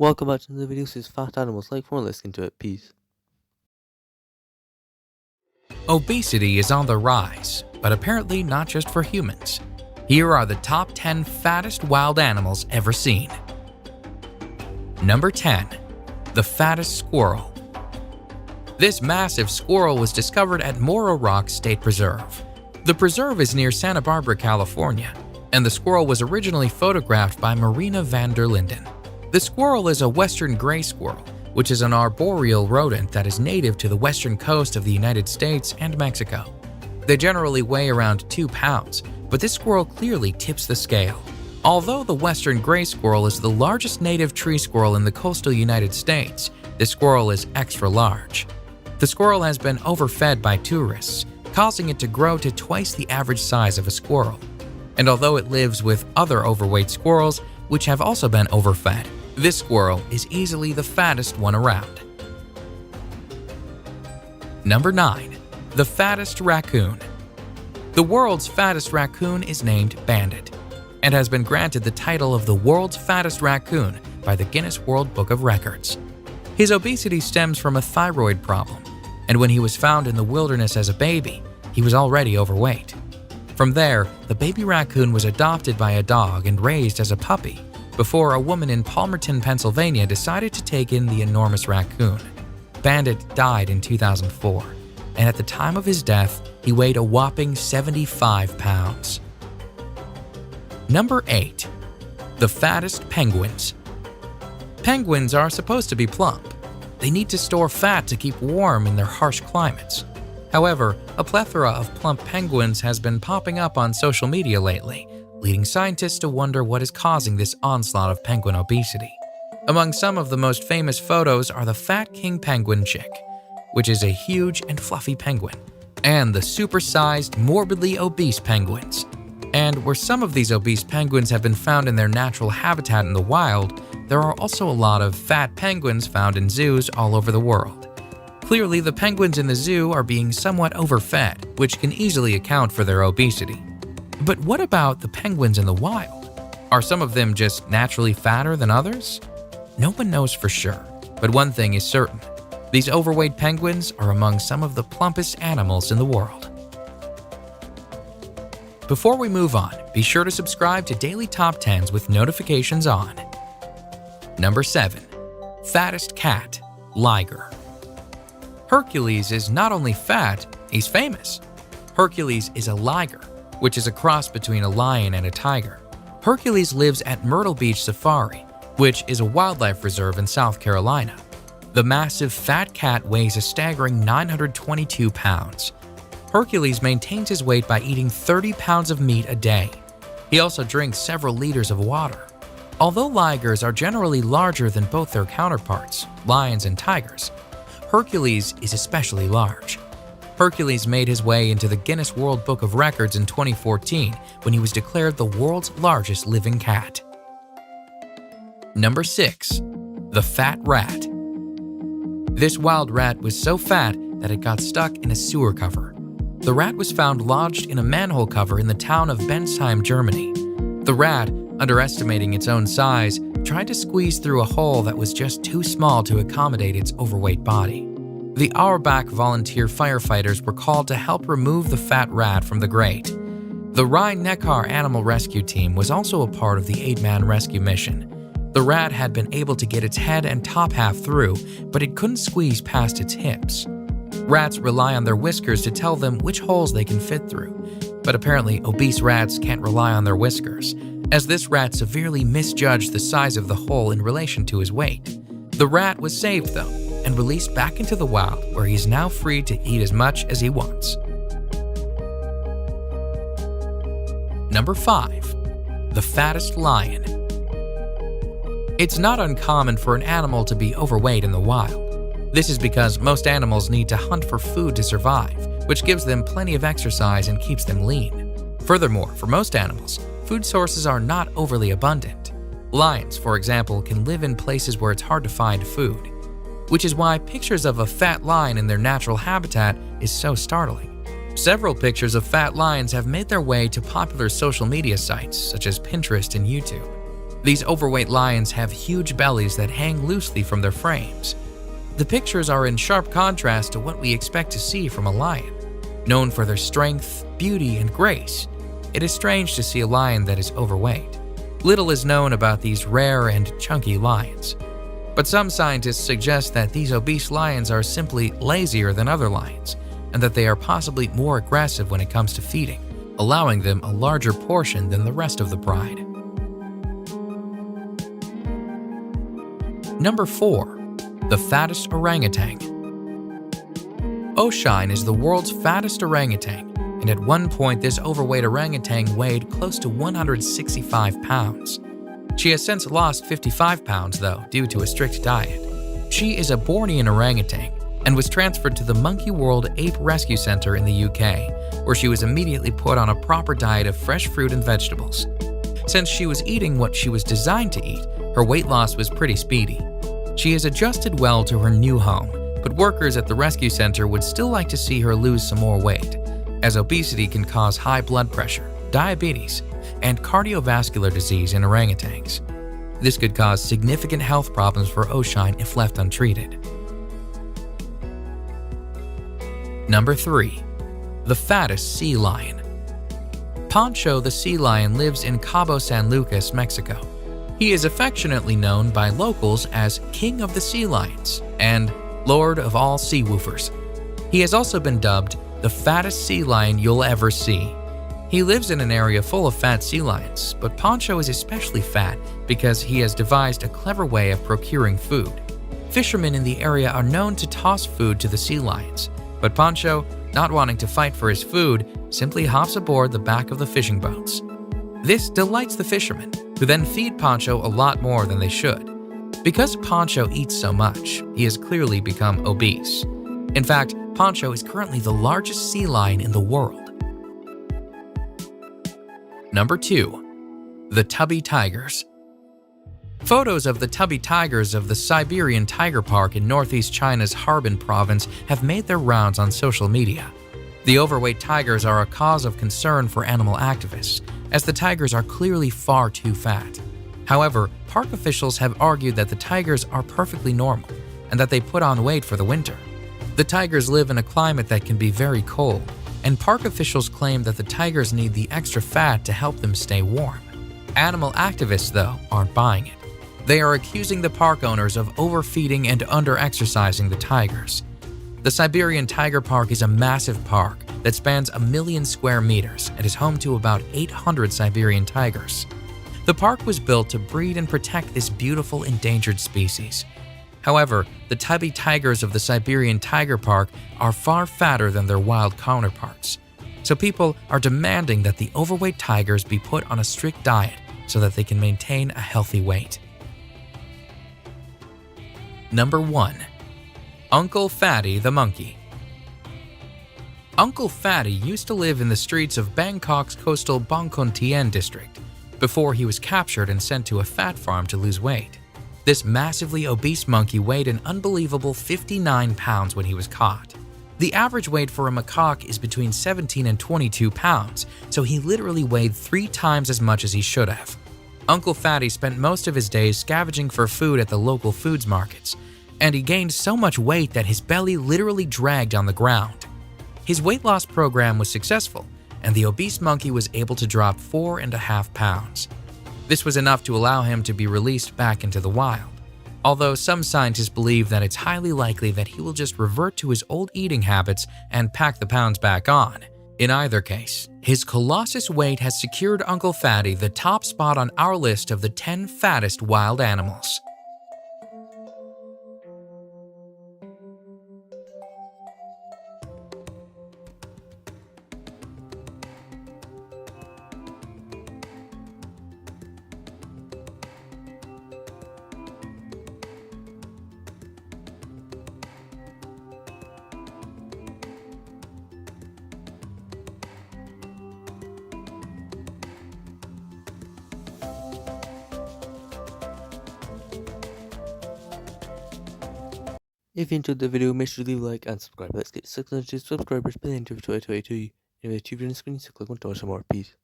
Welcome back to the video. This is Fat Animals. Like more, let's get into it. Peace. Obesity is on the rise, but apparently not just for humans. Here are the top 10 fattest wild animals ever seen. Number 10. The fattest squirrel. This massive squirrel was discovered at Morro Rock State Preserve. The preserve is near Santa Barbara, California, and the squirrel was originally photographed by Marina van der Linden. The squirrel is a western gray squirrel, which is an arboreal rodent that is native to the western coast of the United States and Mexico. They generally weigh around 2 pounds, but this squirrel clearly tips the scale. Although the western gray squirrel is the largest native tree squirrel in the coastal United States, this squirrel is extra large. The squirrel has been overfed by tourists, causing it to grow to twice the average size of a squirrel. And although it lives with other overweight squirrels, which have also been overfed, this squirrel is easily the fattest one around. Number 9. The fattest raccoon. The world's fattest raccoon is named Bandit, and has been granted the title of the world's fattest raccoon by the Guinness World Book of Records. His obesity stems from a thyroid problem, and when he was found in the wilderness as a baby, he was already overweight. From there, the baby raccoon was adopted by a dog and raised as a puppy, before a woman in Palmerton, Pennsylvania decided to take in the enormous raccoon. Bandit died in 2004, and at the time of his death, he weighed a whopping 75 pounds. Number 8. The fattest penguins. Penguins are supposed to be plump. They need to store fat to keep warm in their harsh climates. However, a plethora of plump penguins has been popping up on social media lately, leading scientists to wonder what is causing this onslaught of penguin obesity. Among some of the most famous photos are the fat king penguin chick, which is a huge and fluffy penguin, and the supersized, morbidly obese penguins. And where some of these obese penguins have been found in their natural habitat in the wild, there are also a lot of fat penguins found in zoos all over the world. Clearly, the penguins in the zoo are being somewhat overfed, which can easily account for their obesity. But what about the penguins in the wild? Are some of them just naturally fatter than others? No one knows for sure, but one thing is certain. These overweight penguins are among some of the plumpest animals in the world. Before we move on, be sure to subscribe to Daily Top 10s with notifications on. Number 7. Fattest cat, Liger. Hercules is not only fat, he's famous. Hercules is a liger, which is a cross between a lion and a tiger. Hercules lives at Myrtle Beach Safari, which is a wildlife reserve in South Carolina. The massive fat cat weighs a staggering 922 pounds. Hercules maintains his weight by eating 30 pounds of meat a day. He also drinks several liters of water. Although ligers are generally larger than both their counterparts, lions and tigers, Hercules is especially large. Hercules made his way into the Guinness World Book of Records in 2014 when he was declared the world's largest living cat. Number 6. The fat rat. This wild rat was so fat that it got stuck in a sewer cover. The rat was found lodged in a manhole cover in the town of Bensheim, Germany. The rat, underestimating its own size, tried to squeeze through a hole that was just too small to accommodate its overweight body. The Auerbach volunteer firefighters were called to help remove the fat rat from the grate. The Rhein-Neckar Animal Rescue Team was also a part of the 8-man rescue mission. The rat had been able to get its head and top half through, but it couldn't squeeze past its hips. Rats rely on their whiskers to tell them which holes they can fit through, but apparently obese rats can't rely on their whiskers, as this rat severely misjudged the size of the hole in relation to his weight. The rat was saved though, and released back into the wild, where he is now free to eat as much as he wants. Number 5. The fattest lion. It's not uncommon for an animal to be overweight in the wild. This is because most animals need to hunt for food to survive, which gives them plenty of exercise and keeps them lean. Furthermore, for most animals, food sources are not overly abundant. Lions, for example, can live in places where it's hard to find food, which is why pictures of a fat lion in their natural habitat is so startling. Several pictures of fat lions have made their way to popular social media sites such as Pinterest and YouTube. These overweight lions have huge bellies that hang loosely from their frames. The pictures are in sharp contrast to what we expect to see from a lion. Known for their strength, beauty, and grace, it is strange to see a lion that is overweight. Little is known about these rare and chunky lions. But some scientists suggest that these obese lions are simply lazier than other lions, and that they are possibly more aggressive when it comes to feeding, allowing them a larger portion than the rest of the pride. Number 4. The fattest orangutan. Oshine is the world's fattest orangutan, and at one point this overweight orangutan weighed close to 165 pounds. She has since lost 55 pounds though, due to a strict diet. She is a Bornean orangutan and was transferred to the Monkey World Ape Rescue Center in the UK, where she was immediately put on a proper diet of fresh fruit and vegetables. Since she was eating what she was designed to eat, her weight loss was pretty speedy. She has adjusted well to her new home, but workers at the rescue center would still like to see her lose some more weight, as obesity can cause high blood pressure, diabetes, and cardiovascular disease in orangutans. This could cause significant health problems for Oshine if left untreated. Number 3. The fattest sea lion. Pancho the sea lion lives in Cabo San Lucas, Mexico. He is affectionately known by locals as King of the Sea Lions and Lord of all sea woofers. He has also been dubbed the fattest sea lion you'll ever see. He lives in an area full of fat sea lions, but Pancho is especially fat because he has devised a clever way of procuring food. Fishermen in the area are known to toss food to the sea lions, but Pancho, not wanting to fight for his food, simply hops aboard the back of the fishing boats. This delights the fishermen, who then feed Pancho a lot more than they should. Because Pancho eats so much, he has clearly become obese. In fact, Pancho is currently the largest sea lion in the world. Number 2. The Tubby Tigers. Photos of the Tubby Tigers of the Siberian Tiger Park in northeast China's Harbin province have made their rounds on social media. The overweight tigers are a cause of concern for animal activists, as the tigers are clearly far too fat. However, park officials have argued that the tigers are perfectly normal and that they put on weight for the winter. The tigers live in a climate that can be very cold, and park officials claim that the tigers need the extra fat to help them stay warm. Animal activists, though, aren't buying it. They are accusing the park owners of overfeeding and under-exercising the tigers. The Siberian Tiger Park is a massive park that spans 1 million square meters and is home to about 800 Siberian tigers. The park was built to breed and protect this beautiful endangered species. However, the tubby tigers of the Siberian Tiger Park are far fatter than their wild counterparts. So people are demanding that the overweight tigers be put on a strict diet so that they can maintain a healthy weight. Number 1. Uncle Fatty the Monkey. Uncle Fatty used to live in the streets of Bangkok's coastal Bangkok Tien district before he was captured and sent to a fat farm to lose weight. This massively obese monkey weighed an unbelievable 59 pounds when he was caught. The average weight for a macaque is between 17 and 22 pounds, so he literally weighed 3 times as much as he should have. Uncle Fatty spent most of his days scavenging for food at the local foods markets, and he gained so much weight that his belly literally dragged on the ground. His weight loss program was successful, and the obese monkey was able to drop 4.5 pounds. This was enough to allow him to be released back into the wild, although some scientists believe that it's highly likely that he will just revert to his old eating habits and pack the pounds back on. In either case, his colossus weight has secured Uncle Fatty the top spot on our list of the 10 fattest wild animals. If you enjoyed the video, make sure to leave a like and subscribe. Let's get 600 subscribers by the end of 2022. Anyway, achieve your screen, so click on to watch some more. Peace.